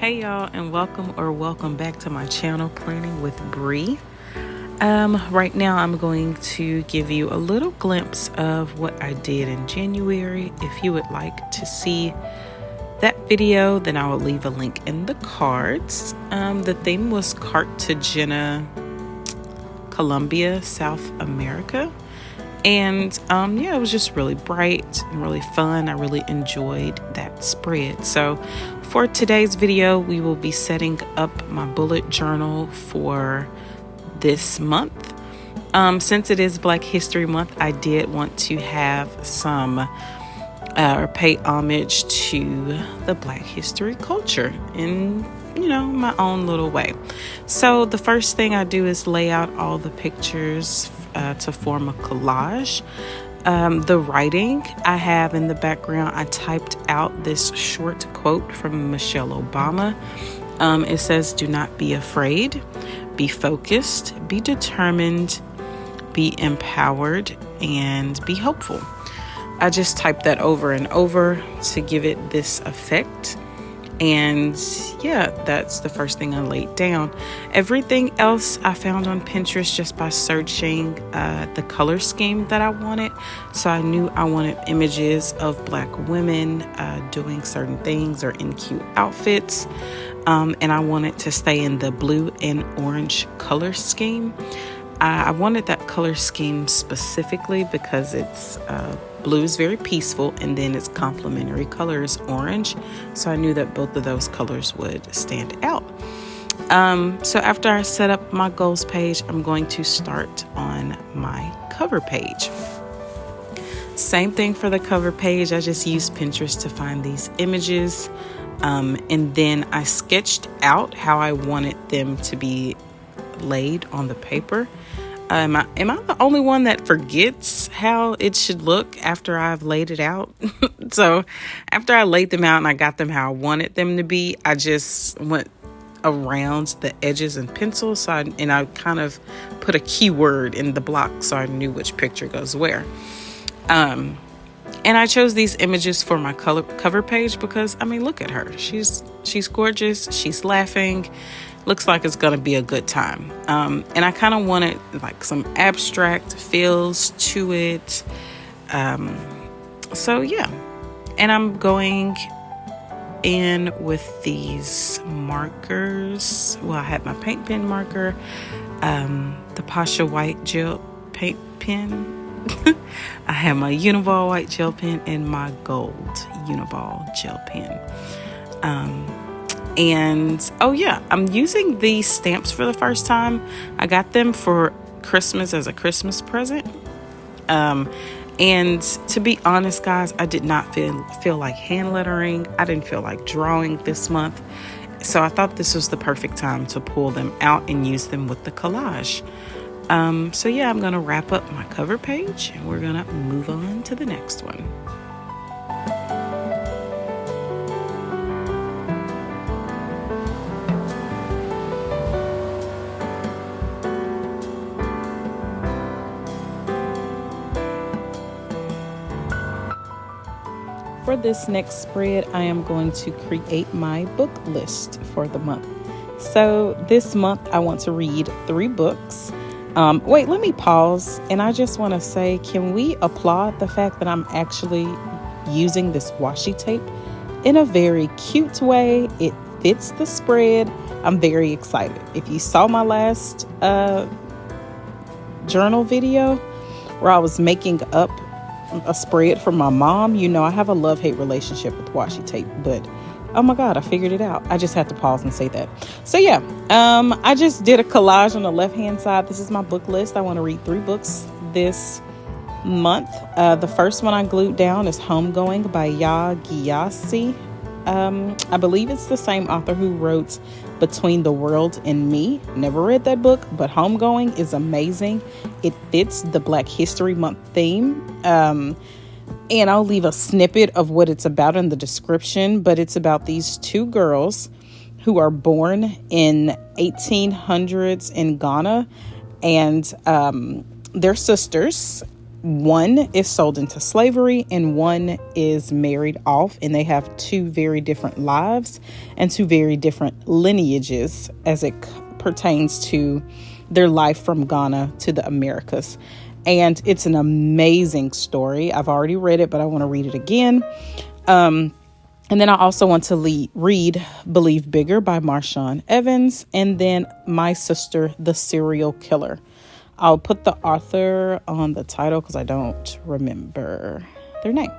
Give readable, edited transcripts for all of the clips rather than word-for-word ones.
Hey y'all, and welcome back to my channel, Planning with Bree. Right now I'm going to give you a little glimpse of what I did in January. If you would like to see that video, then I will leave a link in the cards. The theme was Cartagena, Colombia, South America. And it was just really bright and really fun. I really enjoyed that spread. So for today's video, we will be setting up my bullet journal for this month. Since it is Black History Month, I did want to have some or pay homage to the Black history culture in my own little way. So the first thing I do is lay out all the pictures to form a collage. The writing I have in the background, I typed out this short quote from Michelle Obama. It says, "Do not be afraid, be focused, be determined, be empowered, and be hopeful." I just typed that over and over to give it this effect. And that's the first thing I laid down. Everything else I found on Pinterest just by searching the color scheme that I wanted. So I knew I wanted images of Black women doing certain things or in cute outfits. And I wanted to stay in the blue and orange color scheme. I wanted that color scheme specifically because it's blue is very peaceful, and then its complementary color is orange. So I knew that both of those colors would stand out. So after I set up my goals page, I'm going to start on my cover page. Same thing for the cover page. I just used Pinterest to find these images. And then I sketched out how I wanted them to be laid on the paper. Am I the only one that forgets how it should look after I've laid it out? So after I laid them out and I got them how I wanted them to be, I just went around the edges in pencil. So I kind of put a keyword in the block so I knew which picture goes where. And I chose these images for my cover page because, look at her. She's gorgeous. She's laughing. Looks like it's going to be a good time. And I kind of wanted like some abstract feels to it. And I'm going in with these markers. Well, I had my paint pen marker, the Pasha white gel paint pen. I have my Uniball white gel pen and my gold Uniball gel pen. I'm using these stamps for the first time. I got them for Christmas as a Christmas present. And to be honest, guys, I did not feel like hand lettering. I didn't feel like drawing this month. So I thought this was the perfect time to pull them out and use them with the collage. I'm going to wrap up my cover page and we're going to move on to the next one. For this next spread, I am going to create my book list for the month. So this month, I want to read 3 books. Wait, let me pause. And I just want to say, can we applaud the fact that I'm actually using this washi tape in a very cute way? It fits the spread. I'm very excited. If you saw my last journal video where I was making up a spread for my mom, I have a love-hate relationship with washi tape, but oh my God, I figured it out. I just had to pause and say that. So I just did a collage on the left-hand side. This is my book list. I want to read 3 books this month. The first one I glued down is Homegoing by Ya Gyasi. I believe it's the same author who wrote Between the World and Me. Never read that book, but Homegoing is amazing. It fits the Black History Month theme. And I'll leave a snippet of what it's about in the description, but it's about these 2 girls who are born in 1800s in Ghana, and they're sisters. one is sold into slavery and one is married off, and they have two very different lives and two very different lineages as it pertains to their life from Ghana to the Americas. And it's an amazing story. I've already read it, but I want to read it again. And then I also want to read Believe Bigger by Marshawn Evans, and then My Sister, the Serial Killer. I'll put the author on the title because I don't remember their name.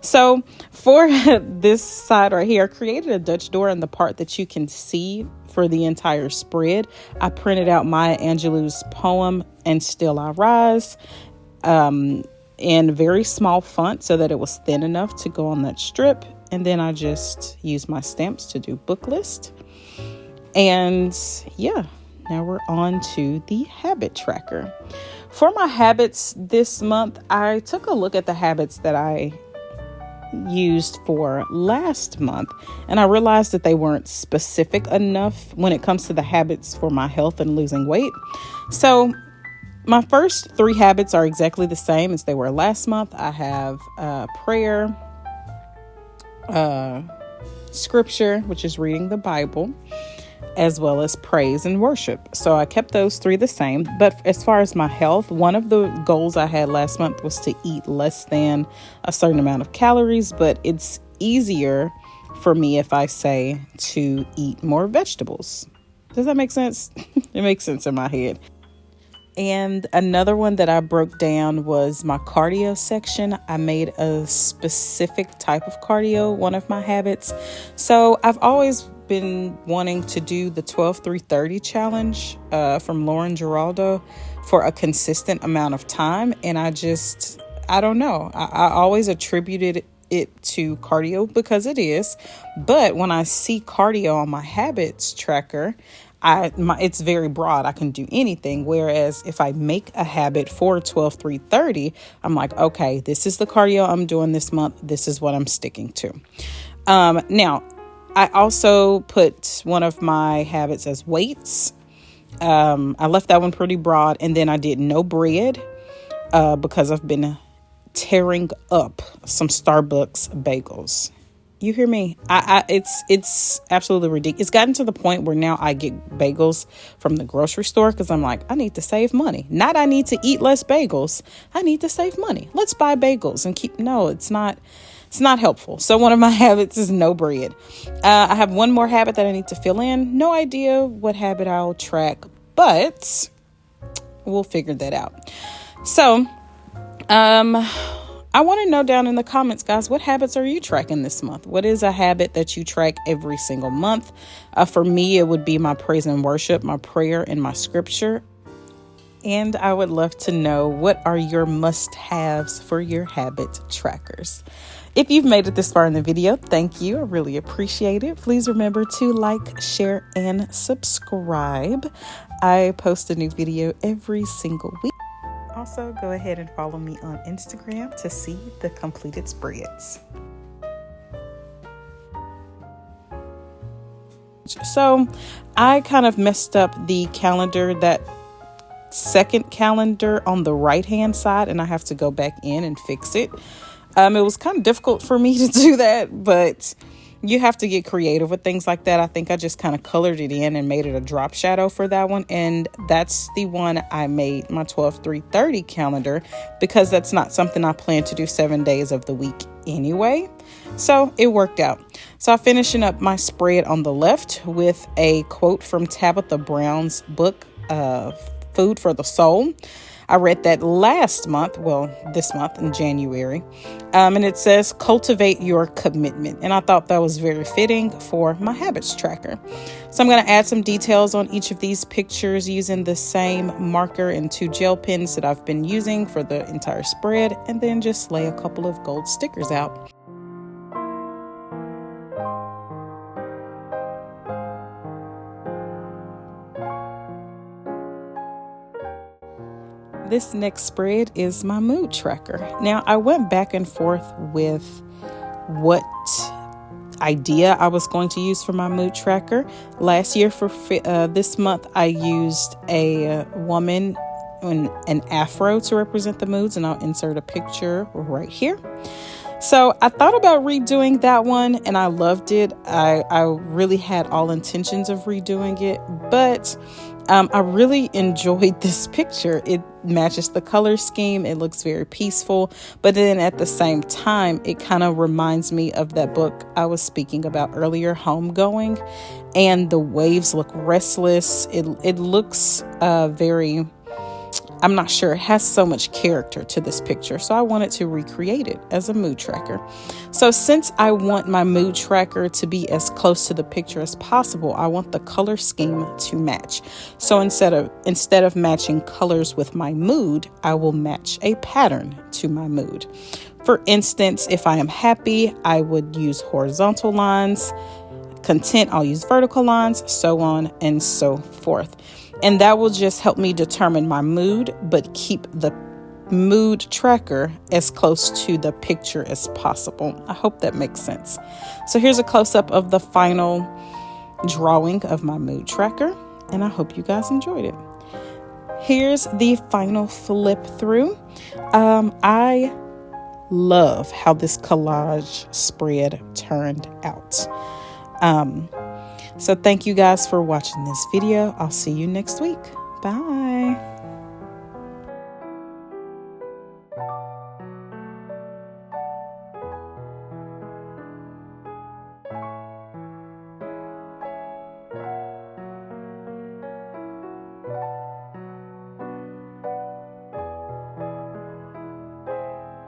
So for this side right here, I created a Dutch door in the part that you can see for the entire spread. I printed out Maya Angelou's poem, And Still I Rise, in very small font so that it was thin enough to go on that strip. And then I just used my stamps to do Booklist. And yeah. Now we're on to the habit tracker. For my habits this month, I took a look at the habits that I used for last month, and I realized that they weren't specific enough when it comes to the habits for my health and losing weight. So my first 3 habits are exactly the same as they were last month. I have prayer, scripture, which is reading the Bible, as well as praise and worship. So I kept those 3 the same. But as far as my health, one of the goals I had last month was to eat less than a certain amount of calories, but it's easier for me if I say to eat more vegetables. Does that make sense? It makes sense in my head. And another one that I broke down was my cardio section. I made a specific type of cardio, one of my habits. So I've always been wanting to do the 12-3-30 challenge from Lauren Giraldo for a consistent amount of time. And I don't know. I always attributed it to cardio because it is. But when I see cardio on my habits tracker, it's very broad. I can do anything. Whereas if I make a habit for 12-3-30, I'm like, okay, this is the cardio I'm doing this month. This is what I'm sticking to. Now, I also put one of my habits as weights. I left that one pretty broad. And then I did no bread because I've been tearing up some Starbucks bagels. You hear me? It's absolutely ridiculous. It's gotten to the point where now I get bagels from the grocery store because I'm like, I need to save money. Not I need to eat less bagels. I need to save money. Let's buy bagels and no, it's not helpful. So one of my habits is no bread. I have one more habit that I need to fill in. No idea what habit I'll track, but we'll figure that out. So, I want to know down in the comments, guys, what habits are you tracking this month? What is a habit that you track every single month? For me, it would be my praise and worship, my prayer, and my scripture. And I would love to know, what are your must-haves for your habit trackers? If you've made it this far in the video, thank you. I really appreciate it. Please remember to like, share, and subscribe. I post a new video every single week. Also, go ahead and follow me on Instagram to see the completed spreads. So I kind of messed up the calendar, that second calendar on the right hand side, and I have to go back in and fix it. It was kind of difficult for me to do that, but you have to get creative with things like that. I think I just kind of colored it in and made it a drop shadow for that one. And that's the one I made my 12-3-30 calendar, because that's not something I plan to do 7 days of the week anyway. So it worked out. So I'm finishing up my spread on the left with a quote from Tabitha Brown's book, Food for the Soul. I read that last month, this month in January, and it says, cultivate your commitment. And I thought that was very fitting for my habits tracker. So I'm going to add some details on each of these pictures using the same marker and 2 gel pens that I've been using for the entire spread, and then just lay a couple of gold stickers out. This next spread is my mood tracker. Now, I went back and forth with what idea I was going to use for my mood tracker. Last year for this month, I used a woman an afro to represent the moods, and I'll insert a picture right here. So I thought about redoing that one, and I loved it. I really had all intentions of redoing it, but I really enjoyed this picture. It matches the color scheme. It looks very peaceful, but then at the same time, it kind of reminds me of that book I was speaking about earlier, Homegoing, and the waves look restless. It looks very, I'm not sure, it has so much character to this picture. So I wanted to recreate it as a mood tracker. So since I want my mood tracker to be as close to the picture as possible, I want the color scheme to match. So instead of matching colors with my mood, I will match a pattern to my mood. For instance, if I am happy, I would use horizontal lines. Content, I'll use vertical lines, so on and so forth. And that will just help me determine my mood, but keep the mood tracker as close to the picture as possible. I hope that makes sense. So here's a close-up of the final drawing of my mood tracker, and I hope you guys enjoyed it. Here's the final flip through. I love how this collage spread turned out. So thank you guys for watching this video. I'll see you next week. Bye.